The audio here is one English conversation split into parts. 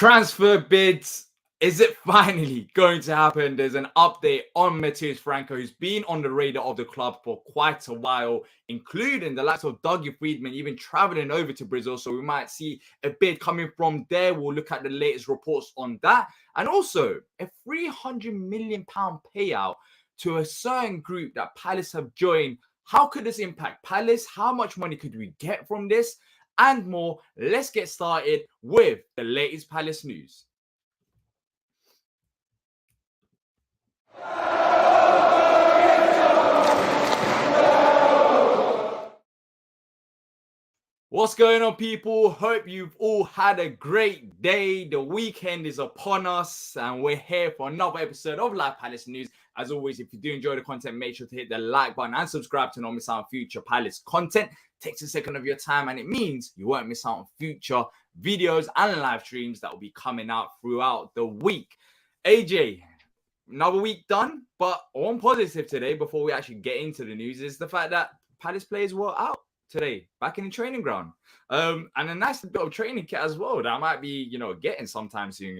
Transfer bids. Is it finally going to happen? There's an update on Matheus Franca, who's been on the radar of the club for quite a while, including the likes of Dougie Freedman, even traveling over to Brazil. So we might see a bid coming from there. We'll look at the latest reports on that. And also a £300 million payout to a certain group that Palace have joined. How could this impact Palace? How much money could we get from this? And more. Let's get started with the latest Palace news. What's going on, people? Hope you've all had a great day. The weekend is upon us and we're here for another episode of Live Palace News. As always, if you do enjoy the content, make sure to hit the like button and subscribe to not miss out on future Palace content. Takes a second of your time and it means you won't miss out on future videos and live streams that will be coming out throughout the week. AJ, another week done, but one positive today before we actually get into the news is the fact that Palace players were out today, back in the training ground, and a nice bit of training kit as well that I might be, getting sometime soon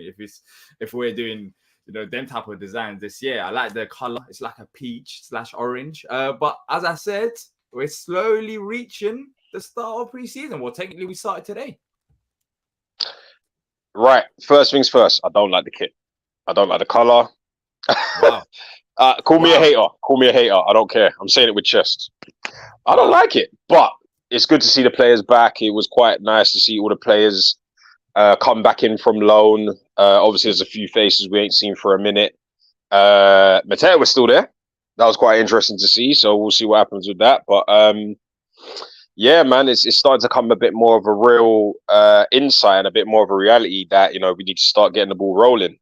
if we're doing, them type of designs this year. I like the color; it's like a peach/orange. But as I said, we're slowly reaching the start of pre-season. Well, technically, we started today. Right. First things first. I don't like the kit. I don't like the color. Wow. Call me a hater. Call me a hater. I don't care. I'm saying it with chest. I don't like it, but it's good to see the players back. It was quite nice to see all the players come back in from loan. Obviously, there's a few faces we ain't seen for a minute. Matteo was still there. That was quite interesting to see. So we'll see what happens with that. But yeah, man, it's starting to come a bit more of a real insight and a bit more of a reality that we need to start getting the ball rolling.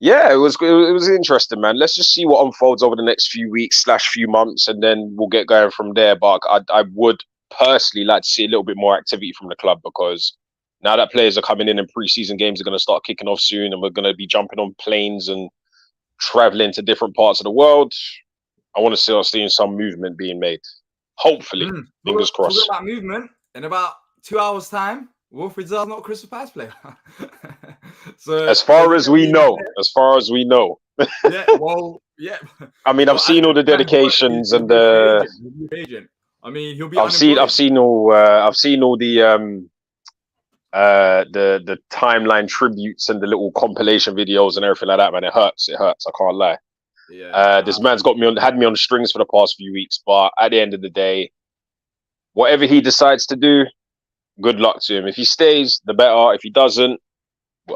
Yeah, it was interesting, man. Let's just see what unfolds over the next few weeks/few months, and then we'll get going from there. But I would personally like to see a little bit more activity from the club, because now that players are coming in and pre-season games are going to start kicking off soon, and we're going to be jumping on planes and traveling to different parts of the world, I want to start seeing some movement being made. Hopefully, fingers crossed. Talking about movement, in about 2 hours' time, Wilfried Zaha's not a Crystal Palace player. So as far as we know. Yeah, well, yeah. I mean, I've seen all the dedications and the. I mean, he'll be. I've seen all the timeline tributes and the little compilation videos and everything like that. Man, it hurts. I can't lie. Yeah. This man's had me on strings for the past few weeks, but at the end of the day, whatever he decides to do, good luck to him. If he stays, the better. If he doesn't,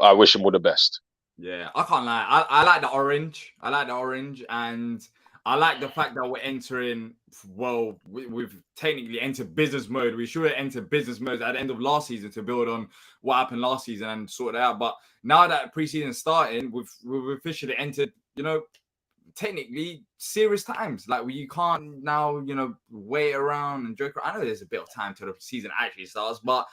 I wish him all the best. Yeah, I can't lie. I like the orange. And I like the fact that we're entering. Well, we've technically entered business mode. We should have entered business mode at the end of last season to build on what happened last season and sort it out. But now that preseason starting, we've officially entered. Technically serious times. Like you can't now, wait around and joke around. I know there's a bit of time till the season actually starts, but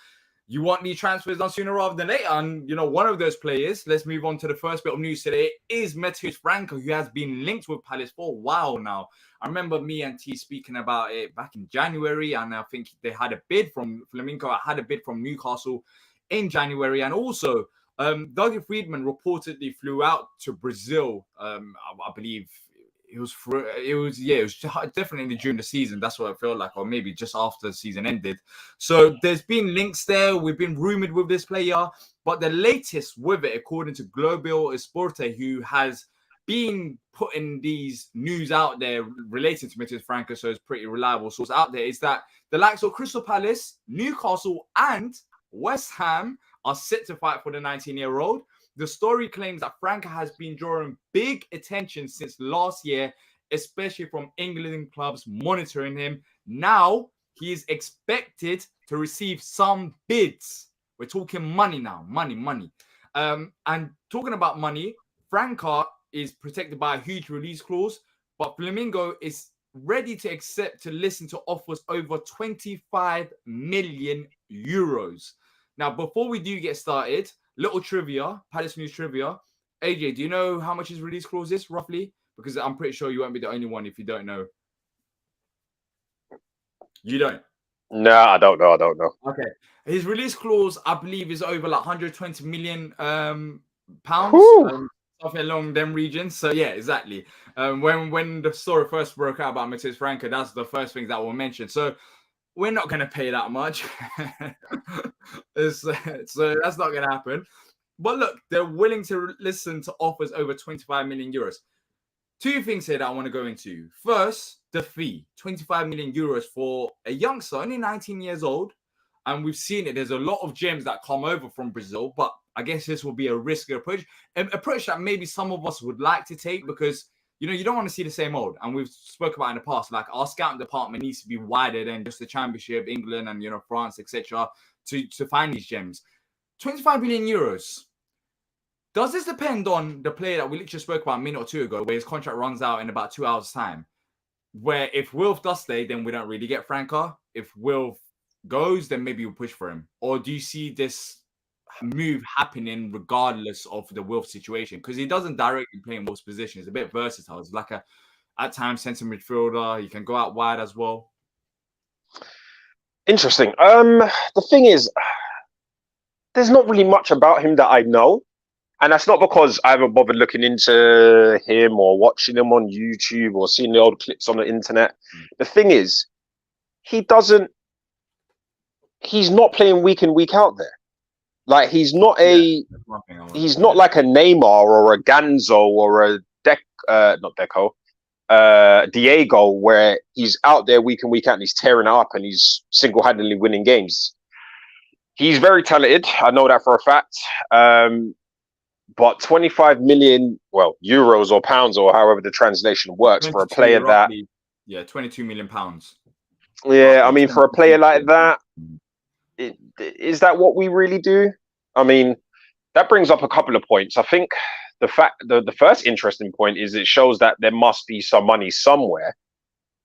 you want these transfers done sooner rather than later. And, one of those players, let's move on to the first bit of news today, is Matheus Franca, who has been linked with Palace for a while now. I remember me and T speaking about it back in January, and I think they had a bid from Flamengo. had a bid from Newcastle in January. And also, Dougie Freedman reportedly flew out to Brazil. I believe it was definitely during the season. That's what it felt like, or maybe just after the season ended. So there's been links there. We've been rumored with this player, but the latest with it, according to Global Esporte, who has been putting these news out there related to Matheus Franca, so it's pretty reliable source out there, is that the likes of Crystal Palace, Newcastle, and West Ham are set to fight for the 19-year-old. The story claims that Franca has been drawing big attention since last year, especially from England clubs monitoring him. Now, he is expected to receive some bids. We're talking money now. Money. And talking about money, Franca is protected by a huge release clause, but Flamengo is ready to accept to listen to offers over 25 million euros. Now, before we do get started, little trivia, Palace News trivia. AJ, do you know how much his release clause is, roughly? Because I'm pretty sure you won't be the only one if you don't know. You don't? No, I don't know. I don't know. Okay. His release clause, I believe, is over like 120 million pounds, Whew. something along them regions. So yeah, exactly. When the story first broke out about Matheus Franca, that's the first thing that we'll mention. So we're not going to pay that much. So that's not going to happen. But look, they're willing to listen to offers over 25 million euros. Two things here that I want to go into. First, the fee, 25 million euros for a youngster, only 19 years old. And we've seen it. There's a lot of gems that come over from Brazil, but I guess this will be a risky approach, an approach that maybe some of us would like to take because, you don't want to see the same old. And we've spoke about in the past, like our scouting department needs to be wider than just the Championship, England and, France, etc. to find these gems. 25 million euros. Does this depend on the player that we literally spoke about a minute or two ago, where his contract runs out in about 2 hours' time? Where if Wilf does stay, then we don't really get Franca. If Wilf goes, then maybe we'll push for him. Or do you see this move happening regardless of the Wilf situation? Because he doesn't directly play in Wilf's position. He's a bit versatile. He's like at times, centre midfielder. He can go out wide as well. Interesting. The thing is, there's not really much about him that I know. And that's not because I haven't bothered looking into him or watching him on YouTube or seeing the old clips on the internet. The thing is, he's not playing week in, week out there. Like he's not like a Neymar or a Ganzo or a Diego, where he's out there week in, week out and he's tearing it up and he's single-handedly winning games. He's very talented. I know that for a fact. But 25 million, euros or pounds or however the translation works for a player roughly, that... 22 million pounds. Yeah, I mean, for a player like that, is that what we really do? I mean, that brings up a couple of points. I think the first interesting point is it shows that there must be some money somewhere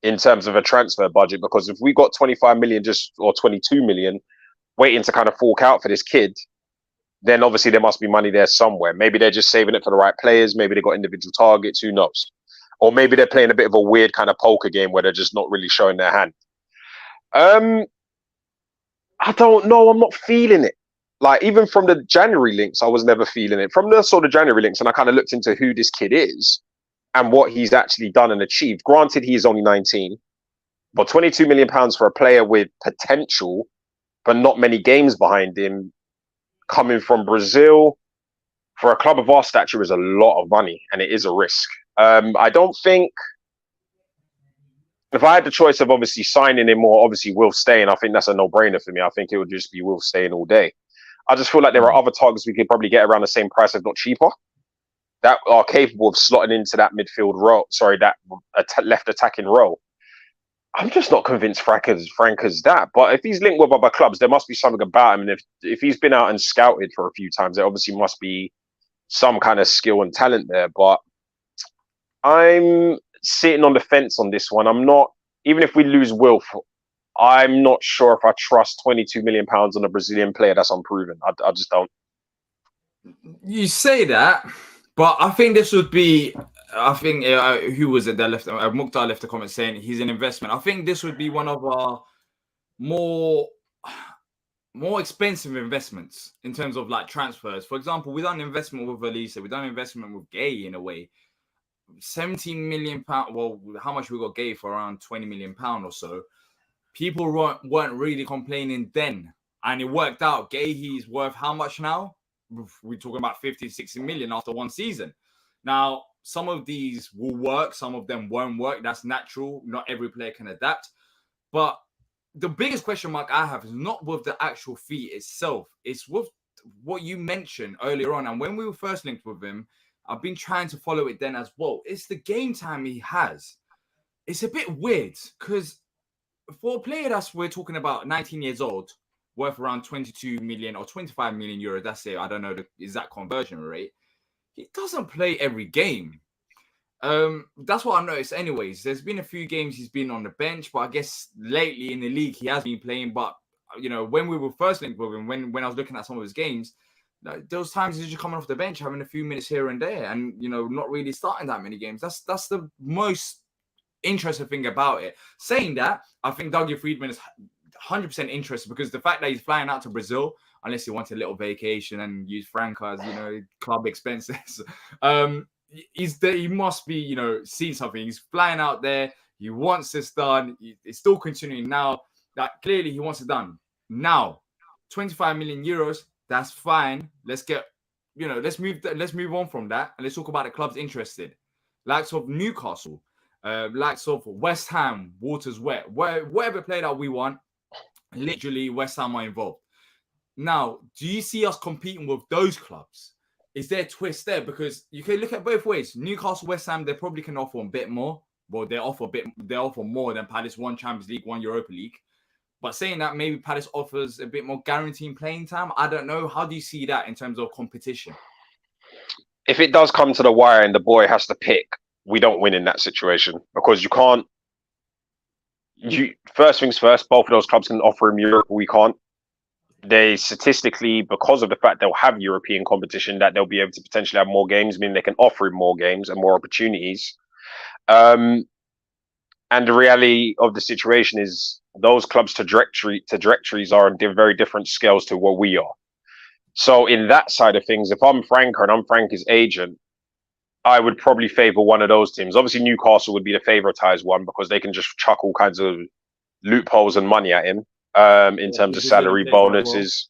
in terms of a transfer budget, because if we got 25 million or 22 million waiting to kind of fork out for this kid, then obviously there must be money there somewhere. Maybe they're just saving it for the right players. Maybe they've got individual targets. Who knows? Or maybe they're playing a bit of a weird kind of poker game where they're just not really showing their hand. I don't know. I'm not feeling it. Like, even from the January links, I was never feeling it. From the sort of January links, and I kind of looked into who this kid is and what he's actually done and achieved. Granted, he is only 19, but 22 million pounds for a player with potential, but not many games behind him, coming from Brazil for a club of our stature is a lot of money, and it is a risk. I don't think, if I had the choice of obviously signing him or obviously Wilf staying, I think that's a no-brainer for me. I think it would just be Wilf staying all day. I just feel like there are other targets we could probably get around the same price, if not cheaper, that are capable of slotting into that midfield role. Sorry, that left attacking role. I'm just not convinced Franca's that. But if he's linked with other clubs, there must be something about him. And if he's been out and scouted for a few times, there obviously must be some kind of skill and talent there. But I'm sitting on the fence on this one. I'm not, even if we lose Wilf, I'm not sure if I trust 22 million pounds on a Brazilian player that's unproven. I just don't. You say that, but I think this would be, who was it that left? Mukhtar left a comment saying he's an investment. I think this would be one of our more expensive investments in terms of like transfers. For example, we done an investment with Elisa, we done an investment with Gay in a way. 17 million pounds. Well, how much we got Gay for? Around 20 million pounds or so. People weren't really complaining then, and it worked out. Gay, he's worth how much now? We're talking about 50, 60 million after one season. Now, some of these will work, some of them won't work. That's natural. Not every player can adapt. But the biggest question mark I have is not with the actual fee itself. It's with what you mentioned earlier on. And when we were first linked with him, I've been trying to follow it then as well. It's the game time he has. It's a bit weird because for a player we're talking about 19 years old, worth around 22 million or 25 million euros, that's it. I don't know the exact conversion rate. He doesn't play every game. That's what I noticed anyways. There's been a few games he's been on the bench, but I guess lately in the league he has been playing. But, when we were first linked with him, when I was looking at some of his games, those times he's just coming off the bench, having a few minutes here and there and, not really starting that many games. That's the most interesting thing about it. Saying that, I think Dougie Friedman is 100% interested because the fact that he's flying out to Brazil, unless he wants a little vacation and use Franca as, club expenses, he must be, seeing something. He's flying out there. He wants this done. It's still continuing now. That clearly he wants it done now. 25 million euros. That's fine. Let's get, let's move on from that and let's talk about the clubs interested, likes of Newcastle, likes of West Ham, Waters Wet, whatever player that we want. Literally, West Ham are involved. Now, do you see us competing with those clubs? Is there a twist there? Because you can look at both ways. Newcastle, West Ham, they probably can offer a bit more. Well, they offer more than Palace, one Champions League, one Europa League. But saying that, maybe Palace offers a bit more guaranteed playing time. I don't know. How do you see that in terms of competition? If it does come to the wire and the boy has to pick, we don't win in that situation because you can't. First things first, both of those clubs can offer him Europe. We can't. They statistically, because of the fact they'll have European competition, that they'll be able to potentially have more games, meaning they can offer him more games and more opportunities. And the reality of the situation is those clubs' trajectories are on very different scales to what we are. So in that side of things, if I'm Franca and I'm Franca's agent, I would probably favor one of those teams. Obviously, Newcastle would be the favoritized one because they can just chuck all kinds of loopholes and money at him in terms of salary bonuses.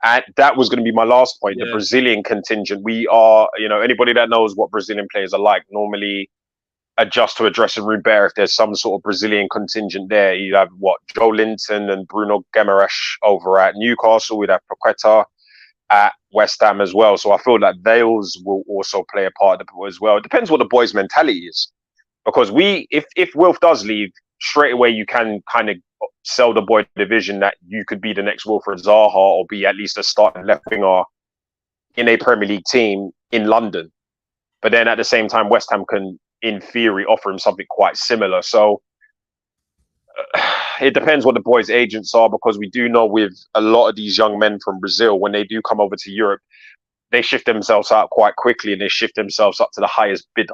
And that was going to be my last point. Yeah. The Brazilian contingent. We are, anybody that knows what Brazilian players are like normally adjust to a dressing room better if there's some sort of Brazilian contingent there. You have Joe Linton and Bruno Guimaraes over at Newcastle. We'd have Paqueta at West Ham as well. So I feel that those will also play a part as well. It depends what the boys' mentality is. Because if Wilf does leave, straight away you can kind of sell the boy the vision that you could be the next Wilfred Zaha or be at least a starting left winger in a Premier League team in London. But then at the same time, West Ham can, in theory, offer him something quite similar. So it depends what the boys' agents are, because we do know with a lot of these young men from Brazil, when they do come over to Europe, they shift themselves out quite quickly and they shift themselves up to the highest bidder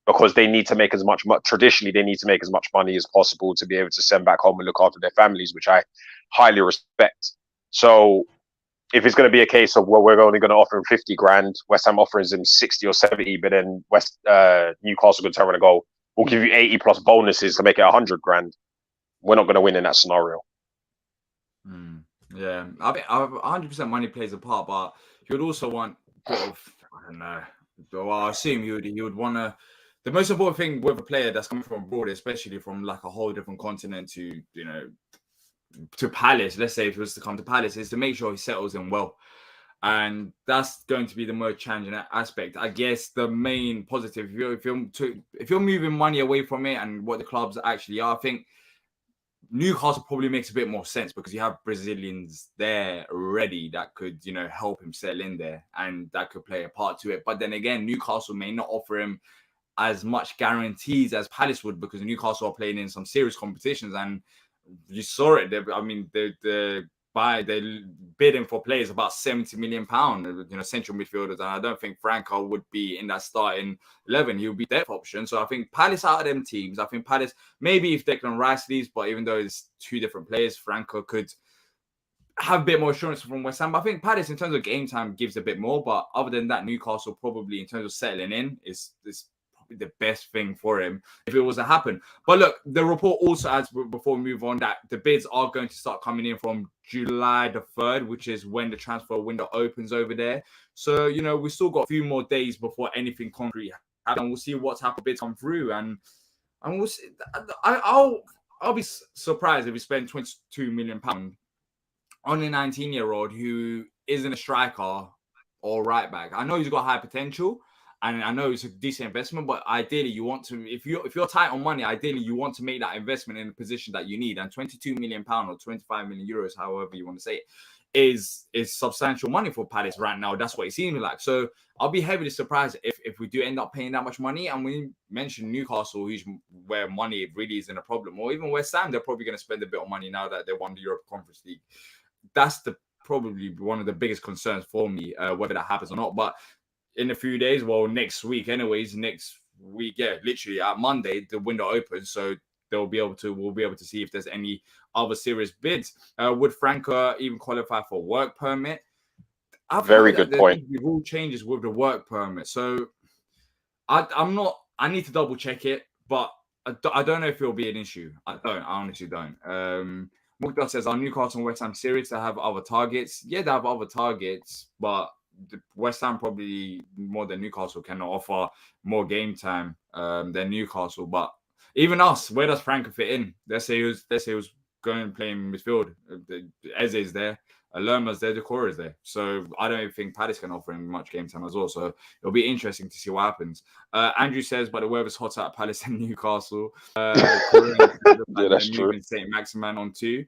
because they need to make as much, traditionally, they need to make as much money as possible to be able to send back home and look after their families, which I highly respect. So if it's going to be a case of, well, we're only going to offer him 50 grand, West Ham offers him 60 or 70, but then Newcastle could turn around and go, we'll give you 80 plus bonuses to make it 100 grand. We're not going to win in that scenario. Yeah, I think 100% money plays a part, but he would also want a bit of, I don't know. Well, I assume he would want to. The most important thing with a player that's coming from abroad, especially from like a whole different continent to to Palace. Let's say if he was to come to Palace, is to make sure he settles in well, and that's going to be the most challenging aspect. I guess the main positive, if you're moving money away from it and what the clubs actually are, I think Newcastle probably makes a bit more sense because you have Brazilians there already that could, help him settle in there and that could play a part to it. But then again, Newcastle may not offer him as much guarantees as Palace would because Newcastle are playing in some serious competitions and you saw it. They're bidding for players about £70 million, central midfielders. And I don't think Franca would be in that starting 11. He would be depth option. So I think Palace out of them teams. I think Palace, maybe if Declan Rice leaves, but even though it's two different players, Franca could have a bit more assurance from West Ham. But I think Palace, in terms of game time, gives a bit more. But other than that, Newcastle probably, in terms of settling in, is the best thing for him if it was to happen. But look, the report also adds, before we move on, that the bids are going to start coming in from July the 3rd, which is when the transfer window opens over there. So, we still got a few more days before anything concrete happens, and we'll see what type of bids come through. And we'll see. I'll be surprised if we spend £22 million on a 19-year-old who isn't a striker or right back. I know he's got high potential, and I know it's a decent investment, but ideally you want to, if you're tight on money, ideally you want to make that investment in a position that you need. And £22 million or 25 million euros, however you want to say it, is substantial money for Palace right now. That's what it seems like. So I'll be heavily surprised if we do end up paying that much money. And we mentioned Newcastle, where money really isn't a problem, or even West Ham, they're probably going to spend a bit of money now that they won the Europa Conference League. That's probably one of the biggest concerns for me, whether that happens or not. But in a few days, well, next week, literally at Monday, the window opens. So we'll be able to see if there's any other serious bids. Would Franca even qualify for work permit? I've Very heard that good there's point. going to be rule changes with the work permit. So I need to double check it, but I don't know if it'll be an issue. I honestly don't. Mukta says, are Newcastle and West Ham serious to have other targets? Yeah, they have other targets, but West Ham probably more than Newcastle can offer more game time than Newcastle. But even us, where does Franca fit in? Let's say he was going and playing midfield. Eze is there. Lerma's there, Decor is there. So I don't even think Palace can offer him much game time as well. So it'll be interesting to see what happens. Andrew says, but the weather's hot at Palace and Newcastle. Yeah, that's true. Moving St. Maximan on 2.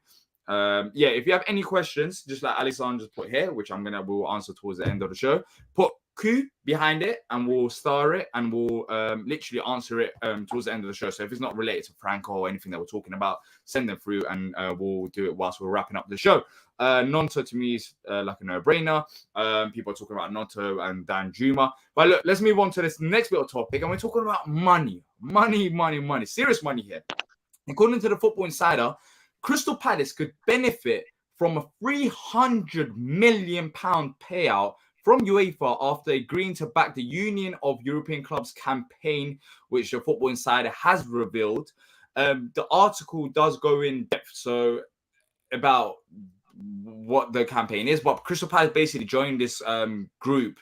Yeah, if you have any questions, just like Alexander's put here, which we'll answer towards the end of the show, put Q behind it and we'll star it and we'll literally answer it towards the end of the show. So if it's not related to Franco or anything that we're talking about, send them through and we'll do it whilst we're wrapping up the show. Nonto to me is like a no-brainer. People are talking about Nonto and Dan Juma. But look, let's move on to this next little topic, and we're talking about money. Serious money here. According to the Football Insider, Crystal Palace could benefit from a £300 million payout from UEFA after agreeing to back the Union of European Clubs campaign, which the Football Insider has revealed. The article does go in depth about what the campaign is, but Crystal Palace basically joined this group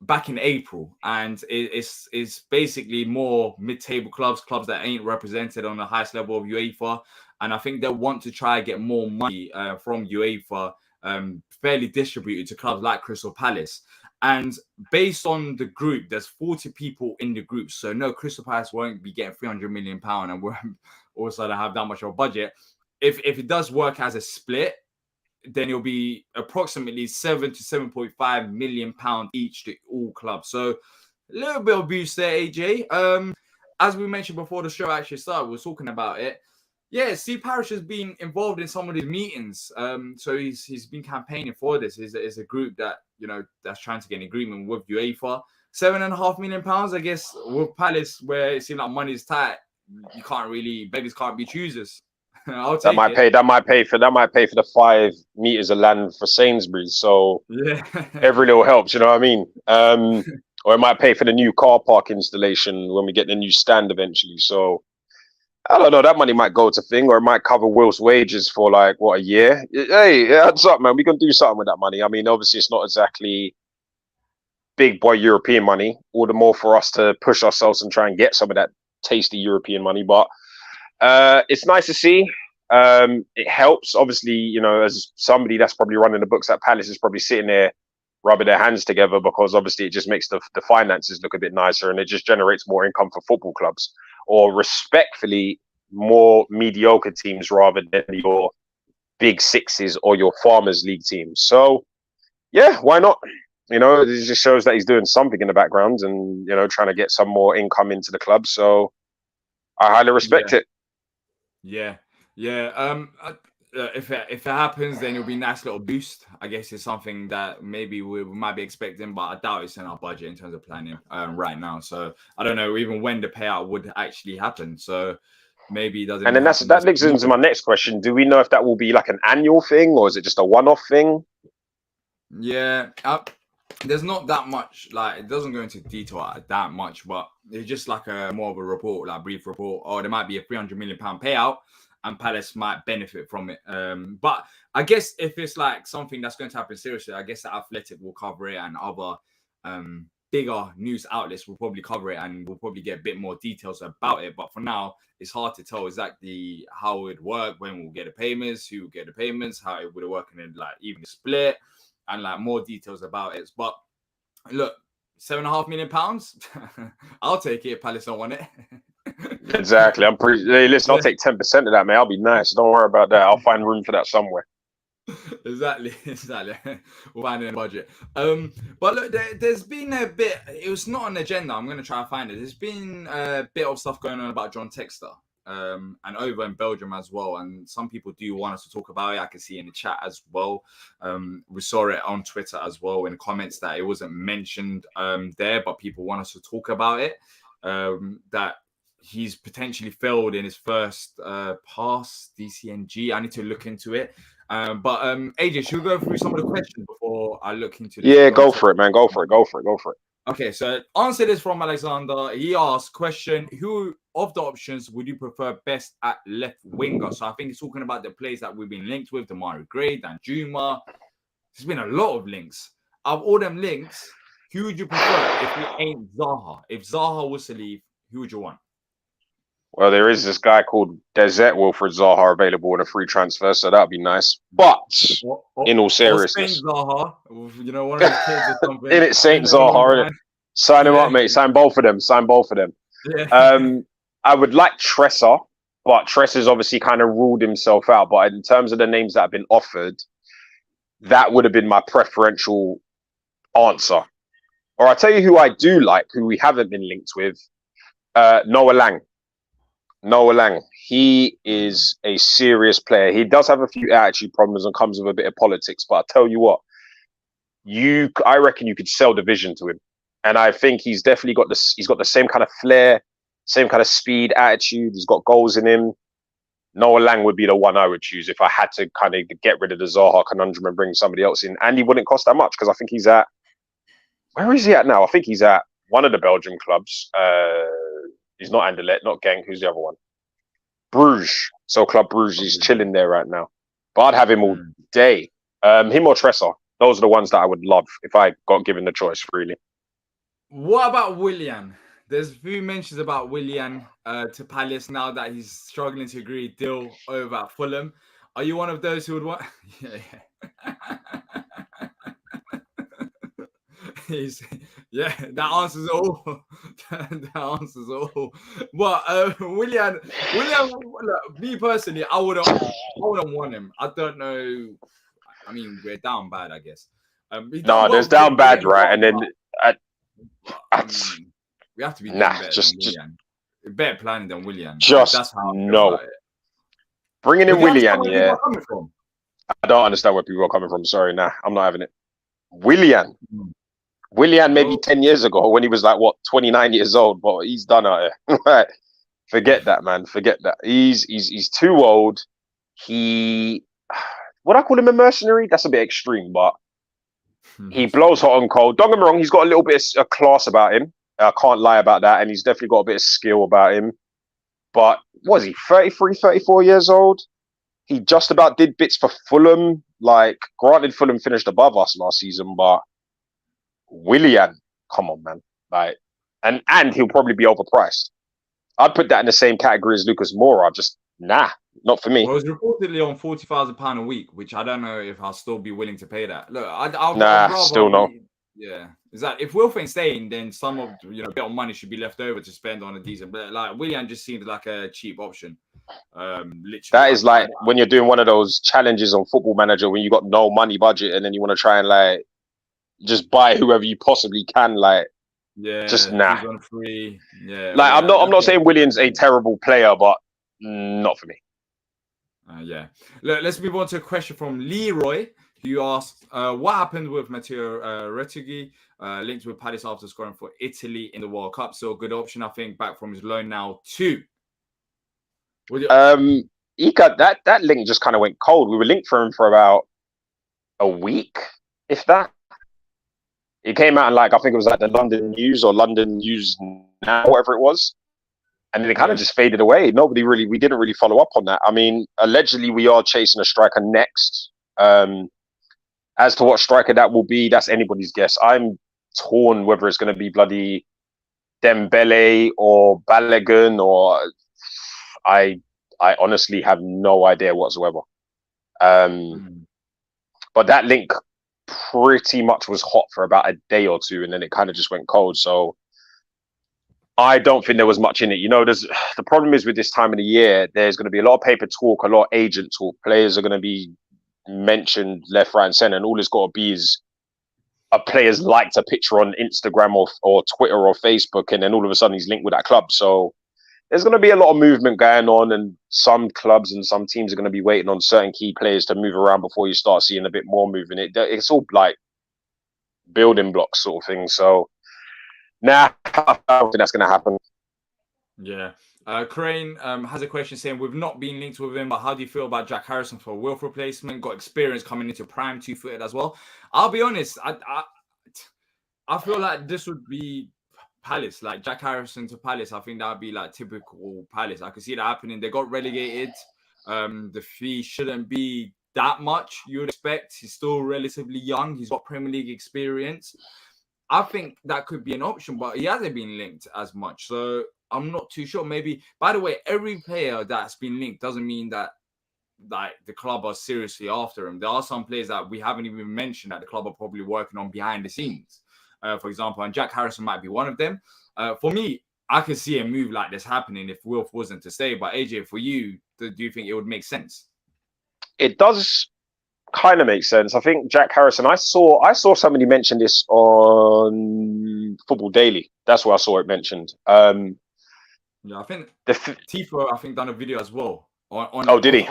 back in April, and it's basically more mid-table clubs that ain't represented on the highest level of UEFA, and I think they want to try and get more money from UEFA fairly distributed to clubs like Crystal Palace. And based on the group, there's 40 people in the group, so no, Crystal Palace won't be getting £300 million and won't also have that much of a budget. If it does work as a split, then it'll be approximately £7 to £7.5 million each to all clubs. So a little bit of boost there, AJ. As we mentioned before the show actually started, we were talking about it. Yeah, Steve Parish has been involved in some of these meetings. So he's been campaigning for this. It's a group that, that's trying to get an agreement with UEFA. £7.5 million, I guess, with Palace, where it seems like money's tight. You can't really, beggars can't be choosers. That might pay for the 5 meters of land for Sainsbury's. So yeah, every little helps, you know what I mean? Or it might pay for the new car park installation when we get the new stand eventually. So I don't know, that money might go to thing, or it might cover Will's wages for like a year. Hey, what's up, man? We can do something with that money. I mean, obviously it's not exactly big boy European money, all the more for us to push ourselves and try and get some of that tasty European money, but it's nice to see. It helps, obviously, as somebody that's probably running the books at Palace is probably sitting there rubbing their hands together, because obviously it just makes the finances look a bit nicer, and it just generates more income for football clubs, or respectfully more mediocre teams rather than your big sixes or your Farmers League teams. So yeah, why not? It just shows that he's doing something in the background and trying to get some more income into the club. So I highly respect it. Yeah. If it happens, then it'll be a nice little boost. I guess it's something that maybe we might be expecting, but I doubt it's in our budget in terms of planning right now. So I don't know even when the payout would actually happen. So maybe it doesn't. And then that leads into my next question. Do we know if that will be like an annual thing, or is it just a one-off thing? Yeah. There's not that much, like, it doesn't go into detail that much, but it's just like more of a report, like brief report, or there might be a £300 million payout and Palace might benefit from it. But I guess if it's like something that's going to happen seriously, I guess the Athletic will cover it, and other bigger news outlets will probably cover it, and we'll probably get a bit more details about it. But for now, it's hard to tell exactly how it would work, when we'll get the payments, who will get the payments, how it would work in like even split, and like more details about it. But look, £7.5 million, I'll take it if Palace don't want it. Exactly. Hey, listen, I'll take 10% of that, man. I'll be nice. Don't worry about that. I'll find room for that somewhere. Exactly. We'll find it in the budget. But look, there's been a bit. It was not on the agenda. I'm going to try to find it. There's been a bit of stuff going on about John Textor. And over in Belgium as well. And some people do want us to talk about it. I can see in the chat as well. We saw it on Twitter as well in the comments that it wasn't mentioned there, but people want us to talk about it. That he's potentially failed in his first pass, DCNG. I need to look into it. But AJ, should we go through some of the questions before I look into this? Yeah, go for it, man. Go for it. Go for it. Go for it. Okay, so answer this from Alexander. He asked, question, who of the options would you prefer best at left winger? So I think he's talking about the players that we've been linked with, Damari Gray, Dan Juma. There's been a lot of links. Of all them links, who would you prefer if it ain't Zaha? If Zaha was to leave, who would you want? Well, there is this guy called Desert Wilfred Zaha available in a free transfer, so that'd be nice. But in all seriousness, Zaha, you know, one of his kids or something. In it, Saint Zaha. Sign him up, mate. Sign both of them. Sign both of them. Yeah. I would like Tressa, but Tressa's obviously kind of ruled himself out. But in terms of the names that have been offered, that would have been my preferential answer. Or I'll tell you who I do like, who we haven't been linked with, Noah Lang. Noah Lang. He is a serious player. He does have a few attitude problems and comes with a bit of politics. But I'll tell you what, I reckon you could sell the vision to him. And I think he's definitely got this. He's got the same kind of flair, same kind of speed, attitude. He's got goals in him. Noah Lang would be the one I would choose if I had to kind of get rid of the Zaha conundrum and bring somebody else in. And he wouldn't cost that much because I think he's at, where is he at now? I think he's at one of the Belgian clubs. He's not Anderlecht, not Genk. Who's the other one? Bruges. So Club Bruges. He's chilling there right now. But I'd have him all day. Him or Tressa. Those are the ones that I would love if I got given the choice, really. What about Willian? There's a few mentions about Willian to Palace now that he's struggling to agree a deal over at Fulham. Are you one of those who would want? That answers all. That answers all. But Willian, look, me personally, I wouldn't want him. I don't know. I mean, we're down bad, I guess. There's down bad, right? And then we have to be better planning than Willian. That's how bringing in Willian. Yeah, I don't understand where people are coming from. Sorry, I'm not having it. Willian maybe 10 years ago when he was like 29 years old, but he's done out here. Right? Forget that, man. Forget that. He's too old. Would I call him a mercenary? That's a bit extreme, but he blows hot and cold. Don't get me wrong, he's got a little bit of class about him. I can't lie about that. And he's definitely got a bit of skill about him. But was he 33, 34 years old? He just about did bits for Fulham. Like, granted, Fulham finished above us last season, but Willian, come on, man. Like, and he'll probably be overpriced. I'd put that in the same category as Lucas Moura. Just, not for me. Well, it was reportedly on £40,000 a week, which I don't know if I'll still be willing to pay that. Look, I'd still no. Yeah, is that if Wilfred's staying, then some of a bit of money should be left over to spend on a decent. But like Willian just seems like a cheap option. Literally, that is like when you're doing one of those challenges on Football Manager when you got no money budget and then you want to try and like just buy whoever you possibly can. Like, just on free. Yeah, like I'm not saying Willian's a terrible player, but not for me. Look, let's move on to a question from Leroy, who asked, what happened with Matteo Retegui, linked with Palace after scoring for Italy in the World Cup? So a good option, I think, back from his loan now too. He got that link just kind of went cold. We were linked for him for about a week, if that. It came out in I think it was like the London News or London News Now, whatever it was. And then it kind of just faded away. We didn't really follow up on that. I mean, allegedly we are chasing a striker next. As to what striker that will be, that's anybody's guess. I'm torn whether it's going to be bloody Dembele or Balogun or I honestly have no idea whatsoever. But that link pretty much was hot for about a day or two, and then it kind of just went cold. So I don't think there was much in it. The problem is with this time of the year, there's going to be a lot of paper talk, a lot of agent talk. Players are going to be mentioned left, right, and center, and all it's got to be is a player's liked a picture on Instagram or Twitter or Facebook, and then all of a sudden he's linked with that club. So there's going to be a lot of movement going on, and some clubs and some teams are going to be waiting on certain key players to move around before you start seeing a bit more movement. It's all like building blocks sort of thing. So I don't think that's going to happen. Yeah. Crane has a question saying, we've not been linked with him, but how do you feel about Jack Harrison for a Wilf replacement? Got experience coming into prime, 2-footed as well. I'll be honest, I feel like this would be Palace, like Jack Harrison to Palace. I think that would be like typical Palace. I could see that happening. They got relegated. The fee shouldn't be that much, you would expect. He's still relatively young. He's got Premier League experience. I think that could be an option, but he hasn't been linked as much. So I'm not too sure. Maybe, by the way, every player that's been linked doesn't mean that like the club are seriously after him. There are some players that we haven't even mentioned that the club are probably working on behind the scenes. For example, and Jack Harrison might be one of them. For me, I could see a move like this happening if Wilf wasn't to stay. But AJ, for you, do you think it would make sense? It does kind of make sense. I think Jack Harrison. I saw somebody mention this on Football Daily. That's where I saw it mentioned. Yeah, I think Tifo, I think, done a video as well. Did he?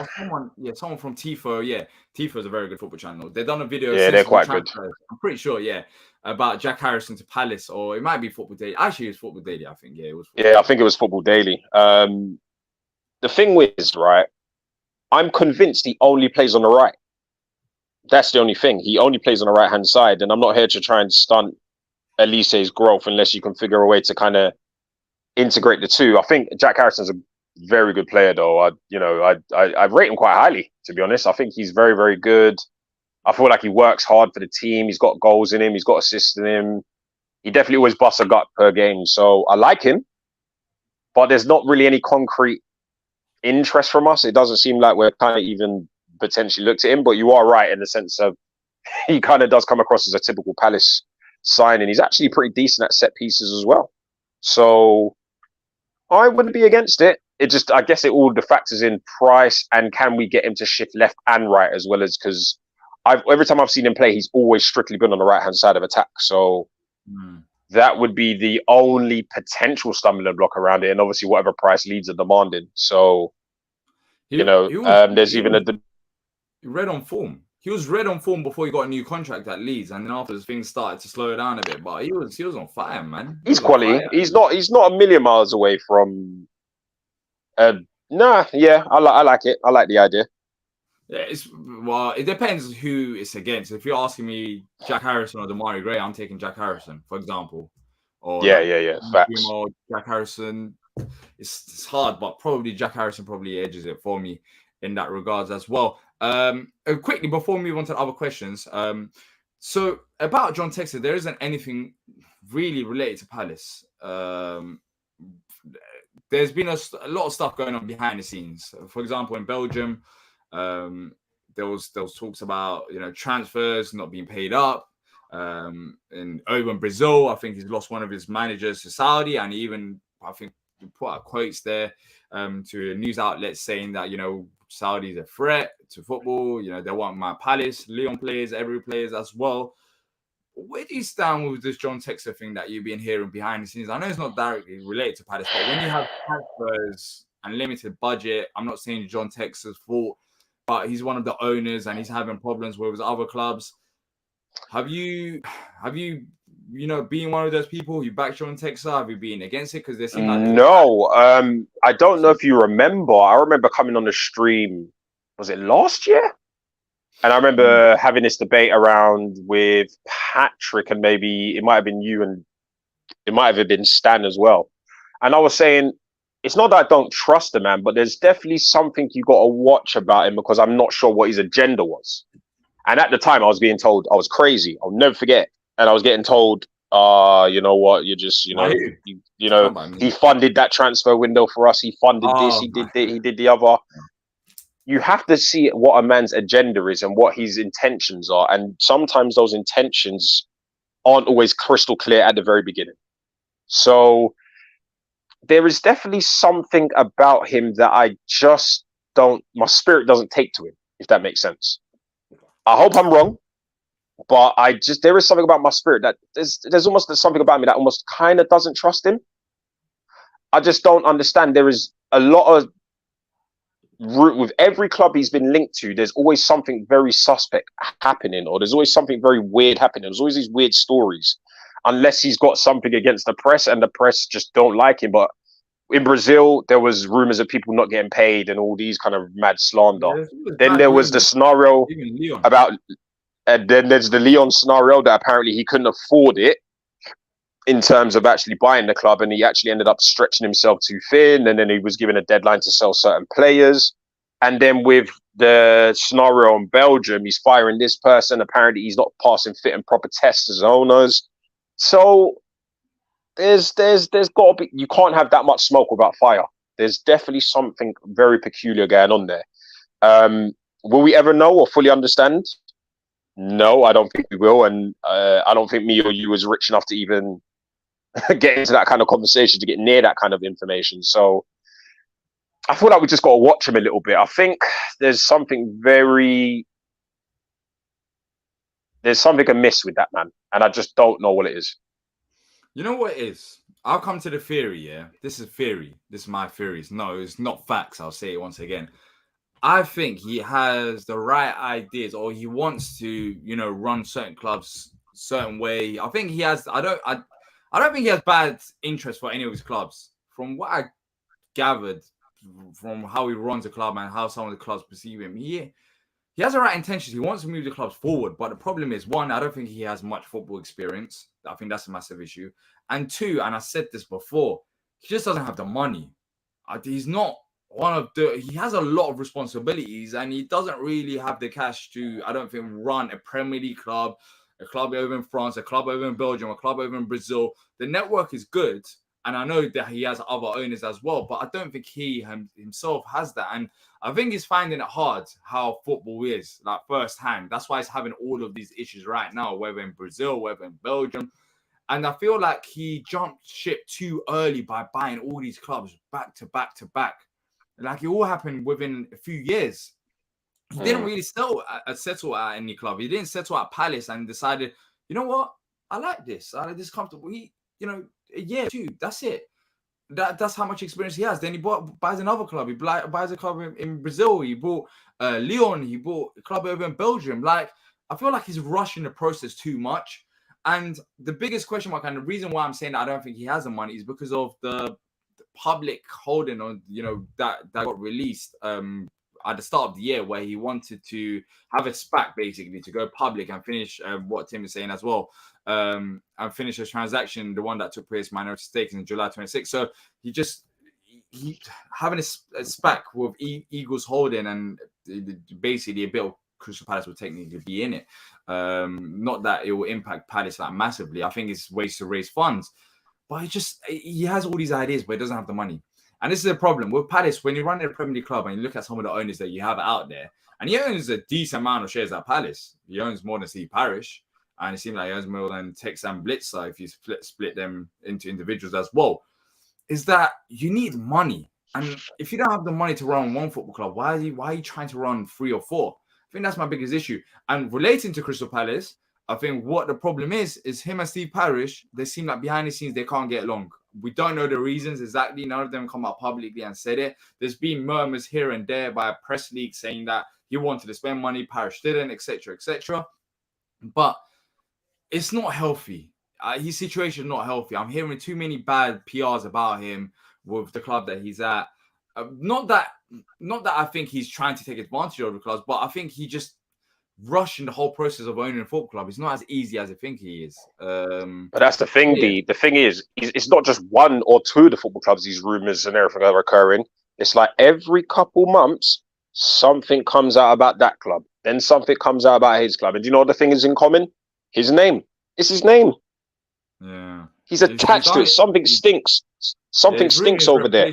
Someone from Tifo. Yeah, Tifo is a very good football channel. They've done a video. Yeah, they're quite good. I'm pretty sure. Yeah, about Jack Harrison to Palace, or it might be Football Daily. Actually, it's Football Daily. I think. Yeah, it was. I think it was Football Daily. The thing is, right, I'm convinced he only plays on the right. That's the only thing. He only plays on the right hand side, and I'm not here to try and stunt Elise's growth unless you can figure a way to kind of integrate the two. I think Jack Harrison's a very good player, though. I rate him quite highly, to be honest. I think he's very, very good. I feel like he works hard for the team. He's got goals in him. He's got assists in him. He definitely always busts a gut per game. So I like him, but there's not really any concrete interest from us. It doesn't seem like we're kind of even potentially looked at him, but you are right in the sense of he kind of does come across as a typical Palace signing. He's actually pretty decent at set pieces as well. So I wouldn't be against it. It just, I guess it all the factors in price and can we get him to shift left and right as well, as because every time I've seen him play, he's always strictly been on the right hand side of attack. So that would be the only potential stumbling block around it, and obviously whatever price Leeds are demanding. So there's even a red on form. He was red on form before he got a new contract at Leeds, and then after things started to slow down a bit. But he was on fire, man. He's quality. He's not a million miles away from. I like it. I like the idea. Yeah, it depends who it's against. If you're asking me Jack Harrison or Damari Gray, I'm taking Jack Harrison, for example. Or Facts. Jack Harrison. It's hard, but probably Jack Harrison probably edges it for me in that regards as well. Quickly before we move on to the other questions, so about John Textor, there isn't anything really related to Palace. There's been a lot of stuff going on behind the scenes. For example, in Belgium, there was talks about transfers not being paid up. Over in Brazil, I think he's lost one of his managers to Saudi, and even I think put out quotes there to a news outlet saying that Saudi is a threat to football. They want my Palace, Lyon players, every players as well. Where do you stand with this John Textor thing that you've been hearing behind the scenes? I know it's not directly related to Palace, but when you have transfers and limited budget, I'm not saying John Textor's fault, but he's one of the owners and he's having problems with his other clubs. Have you being one of those people, you back John Textor? Have you been against it? Because there seems like no. I don't know if you remember. I remember coming on the stream. Was it last year? And I remember having this debate around with Patrick, and maybe it might have been you, and it might have been Stan as well. And I was saying, it's not that I don't trust the man, but there's definitely something you got to watch about him because I'm not sure what his agenda was. And at the time, I was being told I was crazy. I'll never forget. And I was getting told, you know what, you're just, he funded that transfer window for us. He funded this, he did the other. You have to see what a man's agenda is and what his intentions are. And sometimes those intentions aren't always crystal clear at the very beginning. So there is definitely something about him that I just my spirit doesn't take to him, if that makes sense. I hope I'm wrong, but there is something about my spirit that there's almost something about me that almost kind of doesn't trust him. I just don't understand. There is a lot of with every club he's been linked to, there's always something very suspect happening, or there's always something very weird happening. There's always these weird stories, unless he's got something against the press and the press just don't like him. But in Brazil, there was rumors of people not getting paid and all these kind of mad slander. Yeah, Then there was the scenario even Leon. about, and then there's the Leon scenario that apparently he couldn't afford it in terms of actually buying the club, and he actually ended up stretching himself too thin, and then he was given a deadline to sell certain players. And then with the scenario in Belgium, he's firing this person. Apparently, he's not passing fit and proper tests as owners. So there's got to be. You can't have that much smoke without fire. There's definitely something very peculiar going on there. Will we ever know or fully understand? No, I don't think we will, and I don't think me or you is rich enough to even get into that kind of conversation, to get near that kind of information. So I feel like we just got to watch him a little bit. I think there's something amiss with that man, and I just don't know what it is. You know what it is? I'll come to the theory, yeah? This is theory. This is my theories. No, it's not facts. I'll say it once again. I think he has the right ideas, or he wants to, run certain clubs certain way. I think he has. I don't think he has bad interest for any of his clubs. From what I gathered, from how he runs the club and how some of the clubs perceive him, he has the right intentions. He wants to move the clubs forward, but the problem is, one, I don't think he has much football experience. I think that's a massive issue. And two, and I said this before, he just doesn't have the money. He's not he has a lot of responsibilities, and he doesn't really have the cash to, I don't think, run a Premier League club, a club over in France, a club over in Belgium, a club over in Brazil. The network is good, and I know that he has other owners as well, but I don't think he himself has that. And I think he's finding it hard how football is, like firsthand. That's why he's having all of these issues right now, whether in Brazil, whether in Belgium. And I feel like he jumped ship too early by buying all these clubs back to back to back. Like, it all happened within a few years. He didn't really settle at any club. He didn't settle at Palace and decided, you know what? I like this. I like this comfortable. A year or two. That's it. That's how much experience he has. Then he buys another club. He buys a club in Brazil. He bought Lyon. He bought a club over in Belgium. Like, I feel like he's rushing the process too much. And the biggest question mark, and the reason why I'm saying that I don't think he has the money, is because of the public holding on, that got released at the start of the year, where he wanted to have a SPAC, basically, to go public and finish what Tim is saying as well, and finish a transaction, the one that took place minority stakes in July 26th. So he having a SPAC with Eagles holding, and basically a bit of Crystal Palace will technically be in it. Not that it will impact Palace that massively. I think it's ways to raise funds. But he has all these ideas, but he doesn't have the money. And this is a problem with Palace. When you run a Premier League club and you look at some of the owners that you have out there, and he owns a decent amount of shares at Palace. He owns more than Steve Parish, and it seems like he owns more than Tex and Blitzer if you split them into individuals as well. Is that you need money, and if you don't have the money to run one football club, why are you trying to run 3 or 4? I think that's my biggest issue. And relating to Crystal Palace, I think what the problem is him and Steve Parish, they seem like behind the scenes, they can't get along. We don't know the reasons exactly. None of them come out publicly and said it. There's been murmurs here and there by a press leak saying that he wanted to spend money, Parish didn't, etc., etc. But it's not healthy. His situation is not healthy. I'm hearing too many bad PRs about him with the club that he's at. Not that I think he's trying to take advantage of the clubs, but I think he just rushing the whole process of owning a football club. It's not as easy as I think he is. But that's the thing, D. The thing is, it's not just 1 or 2 of the football clubs, these rumours and everything are occurring. It's like every couple months, something comes out about that club. Then something comes out about his club. And do you know what the thing is in common? His name. It's his name. Yeah. He's attached to it. Something stinks. Something stinks over there.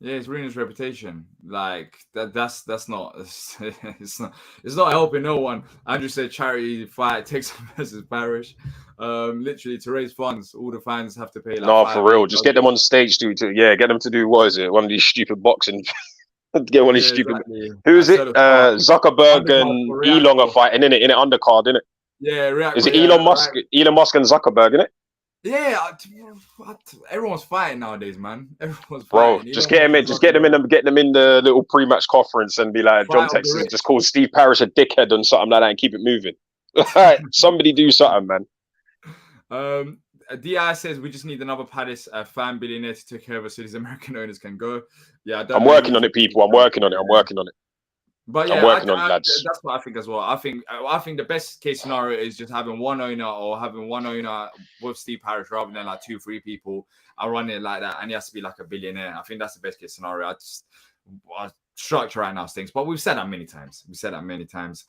Yeah, it's ruining his reputation. Like that's not it's not helping no one. Andrew said charity fight takes versus Parish. Literally to raise funds, all the fans have to pay. Like, no, for real. Just get them on stage to get them to do, what is it? One of these stupid boxing. Get one of these stupid. Exactly. Who is it? Zuckerberg and Elon are fighting in it undercard, innit? Yeah, is it Elon Musk? Elon Musk and Zuckerberg, innit? Yeah, everyone's fighting nowadays, man. Everyone's fighting. Bro, just get them in. Just get them in the little pre-match conference and be like, John Textor, just call Steve Parish a dickhead and something like that and keep it moving. All right, somebody do something, man. Dee AJ says we just need another Palace fan billionaire to take over so these American owners can go. Yeah, I don't I'm know working who's- on it, people. I'm working on it. I'm working on it. But I'm yeah, working on it, lads. that's what I think as well. I think the best case scenario is just having one owner or having one owner with Steve Parish rather than like 2-3 people. I run it like that, and he has to be like a billionaire. I think that's the best case scenario. Our structure right now stinks, but we've said that many times.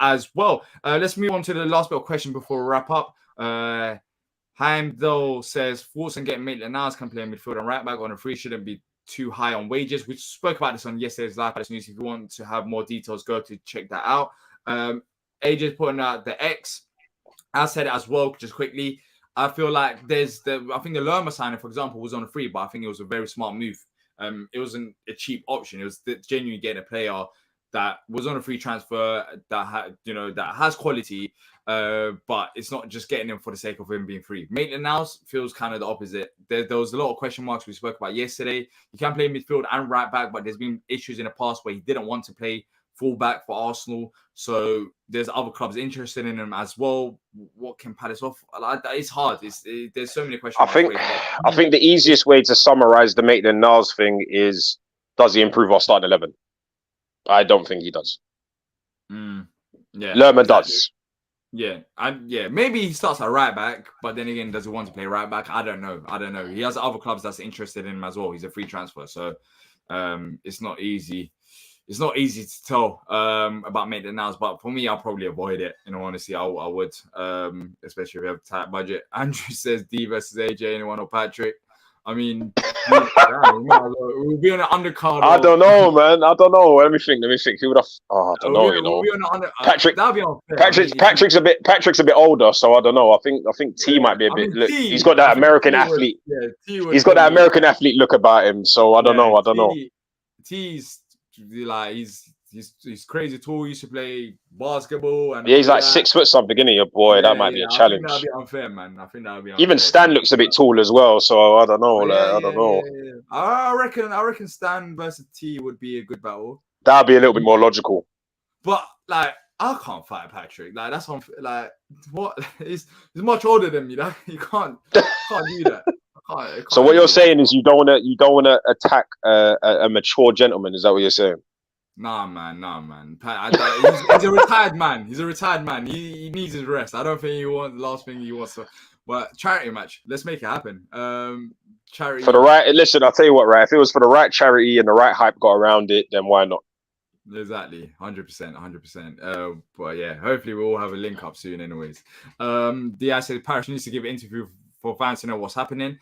As well. Let's move on to the last bit of question before we wrap up. Heimdall says thoughts on getting Maitland-Niles can play midfield and right back on a free shouldn't be too high on wages. We spoke about this on yesterday's live Palace News. If you want to have more details, go to check that out. AJ's putting out the X. I said it as well, just quickly. I feel like I think the Lerma signing, for example, was on a free, but I think it was a very smart move. It wasn't a cheap option. It was genuinely getting a player that was on a free transfer that has quality, but it's not just getting him for the sake of him being free. Maitland-Niles feels kind of the opposite. There was a lot of question marks we spoke about yesterday. He can play midfield and right back, but there's been issues in the past where he didn't want to play full back for Arsenal. So there's other clubs interested in him as well. What can Palace offer? It's hard. There's so many questions. I think the easiest way to summarize the Maitland-Niles thing is, does he improve our starting 11? I don't think he does. Yeah, Lerma does. Yeah, maybe he starts at right back, but then again, does he want to play right back? I don't know. He has other clubs that's interested in him as well. He's a free transfer, so it's not easy. It's not easy to tell about Maitland-Niles, but for me, I'll probably avoid it. In all honesty, I would, especially if we have a tight budget. Andrew says D versus AJ, anyone or Patrick. I mean, we'll be on an undercard. I don't know, man. I don't know. Let me think. Who would have? I don't know. We'll be on the Patrick. That'll be unfair. Patrick's a bit older, so I don't know. I think T might be a bit. Look, he's got that American athlete. He's got that American athlete look about him. So I don't know. T's like he's crazy tall. He used to play basketball, and he's like 6 foot something, isn't he? Boy, that might be a challenge. I think that'd be unfair, man. I think that'd be unfair. Even Stan looks a bit tall as well, so I don't know. I don't know. I reckon Stan versus T would be a good battle. That'd be a little bit more logical. But like, I can't fight Patrick. Like that's like what? He's much older than me. Like, you can't do that. So what you're saying is you don't want to attack a mature gentleman. Is that what you're saying? Nah, man. He's a retired man. He needs his rest. I don't think the last thing he wants to. But charity match. Let's make it happen. Charity for the right. Listen, I'll tell you what. Right, if it was for the right charity and the right hype got around it, then why not? Exactly, 100%. But yeah, hopefully we'll all have a link up soon. Anyways, Dee AJ said Parish needs to give an interview for fans to know what's happening.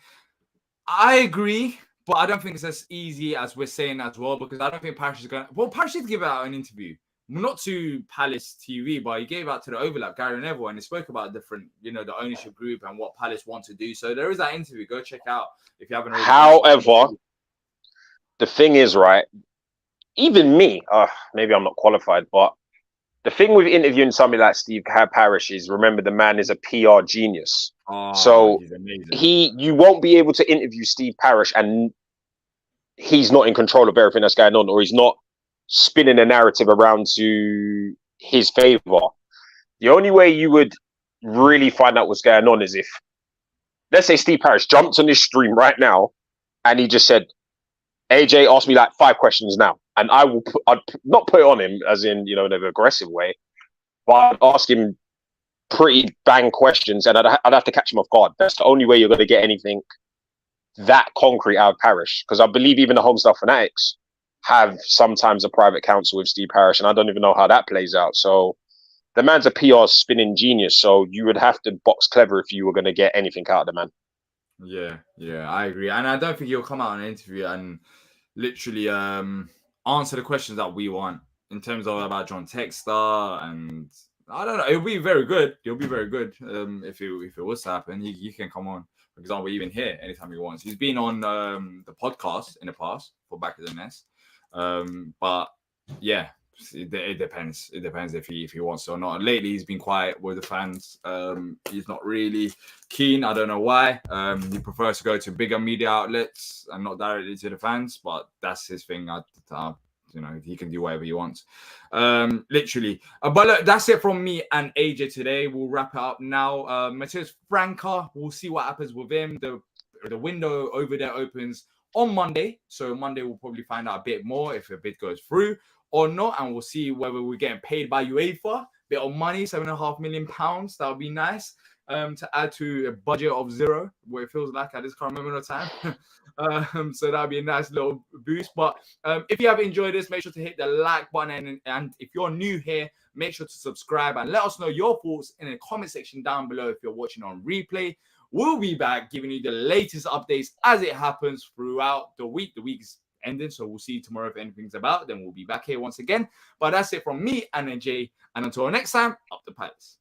I agree. But I don't think it's as easy as we're saying as well, because I don't think Parish is going to... Well, Parish did give out an interview. Not to Palace TV, but he gave out to the Overlap, Gary Neville, and he spoke about different, the ownership group and what Palace want to do. So there is that interview. Go check out if you haven't already. However, the thing is, right, even me, maybe I'm not qualified, but the thing with interviewing somebody like Steve Parish is, remember, the man is a PR genius. So you won't be able to interview Steve Parish and he's not in control of everything that's going on, or he's not spinning a narrative around to his favor. The only way you would really find out what's going on is if, let's say, Steve Parish jumped on this stream right now and he just said, AJ asked me like 5 questions now, and I'd not put it on him as in, in an aggressive way, but I'd ask him pretty bang questions, and I'd have to catch him off guard. That's the only way you're going to get anything that concrete out of Parish, because I believe even the Homestyle Fanatics have sometimes a private counsel with Steve Parish, and I don't even know how that plays out. So the man's a PR spinning genius, so you would have to box clever if you were going to get anything out of the man. Yeah, I agree, and I don't think he'll come out in an interview and literally answer the questions that we want in terms of about John Textor, and I don't know. It'll be very good. If it was to happen. He can come on, for example, even here anytime he wants. He's been on the podcast in the past for Back of the Nest. But yeah, it depends. It depends if he wants to or not. Lately, he's been quiet with the fans. He's not really keen. I don't know why. He prefers to go to bigger media outlets and not directly to the fans. But that's his thing. You know, he can do whatever he wants. Literally. But look, that's it from me and AJ today. We'll wrap it up now. Matheus Franca, we'll see what happens with him. The window over there opens on Monday. So Monday we'll probably find out a bit more if a bid goes through or not. And we'll see whether we're getting paid by UEFA. Bit of money, £7.5 million. That would be nice. To add to a budget of 0, what it feels like at this current moment of time. So that'd be a nice little boost. But if you have enjoyed this, make sure to hit the like button. And if you're new here, make sure to subscribe and let us know your thoughts in the comment section down below if you're watching on replay. We'll be back giving you the latest updates as it happens throughout the week. The week's ending, so we'll see you tomorrow if anything's about. Then we'll be back here once again. But that's it from me and AJ. And until next time, up the palace.